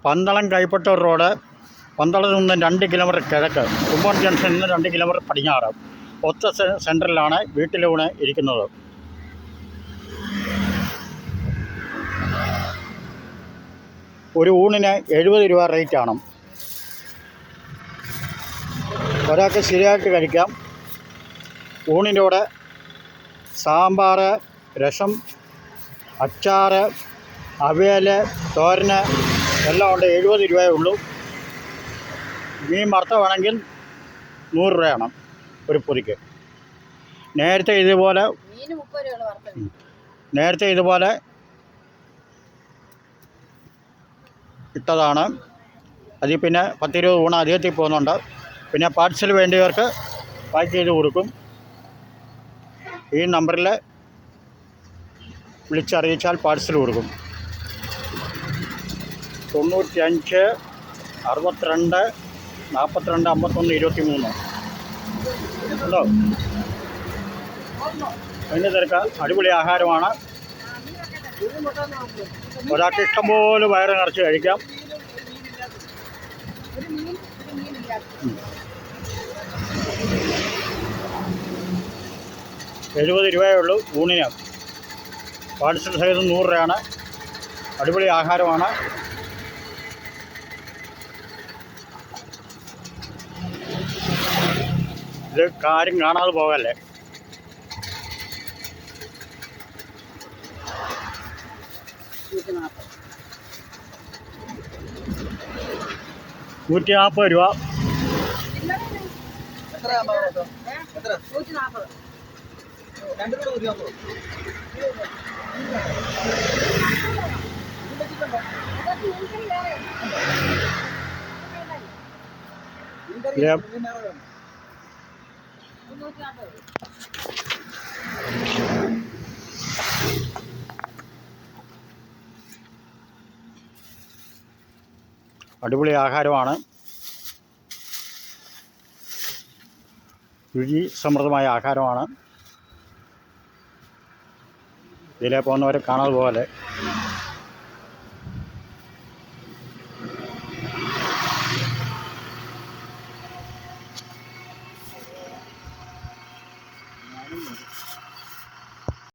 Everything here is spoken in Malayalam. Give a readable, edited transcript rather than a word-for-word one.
പന്തളം കൈപ്പട്ടൂർ റോഡ്, പന്തളത്ത് നിന്ന് 2 കിലോമീറ്റർ കിഴക്ക്, കുമ്പോൺ ജംഗ്ഷനിൽ നിന്ന് 2 കിലോമീറ്റർ പടിഞ്ഞാറ്, ഒത്ത സെൻറ്ററിലാണ് വീട്ടിലൂണ് ഇരിക്കുന്നത്. ഒരു ഊണിന് 70 രൂപ റേറ്റാണ്. ഒരാൾക്ക് ശരിയായിട്ട് കഴിക്കാം. ഊണിൻ്റെ കൂടെ സാമ്പാർ, രസം, അച്ചാർ, അവിയൽ, തോരന് എല്ലാം ഉണ്ട്. 70 രൂപയേ ഉള്ളൂ. മീൻ വറുത്ത വേണമെങ്കിൽ 100 രൂപയാണ് ഒരു പൊതിക്ക്. നേരത്തെ ഇതുപോലെ ഇട്ടതാണ്. അതിൽ പിന്നെ 10-20 ഊണ് അധികത്തിൽ പോകുന്നുണ്ട്. പിന്നെ പാർസൽ വേണ്ടിയവർക്ക് പാക്ക് ചെയ്ത് കൊടുക്കും. ഈ നമ്പറിൽ വിളിച്ചറിയിച്ചാൽ പാർസൽ കൊടുക്കും. 95 62 42 51 23 ഉണ്ടോ? അതിൻ്റെ തിരക്ക്. അടിപൊളി ആഹാരമാണ്. ഒരാൾക്ക് ഇഷ്ടംപോലെ വയറ് നിറച്ച് കഴിക്കാം. 70 രൂപയേ ഉള്ളൂ ഊണിന്. പാർസൽ സഹിതം 100 രൂപയാണ്. അടിപൊളി ആഹാരമാണ്. ഇത് കാര്യം കാണാതെ പോകല്ലേ. ₹140 രൂപ. അടിപൊളി ആഹാരമാണ്. രുചി സമൃദ്ധമായ ആഹാരമാണ്. ഇതിലെ പോകുന്നവരെ കാണാതെ പോലെ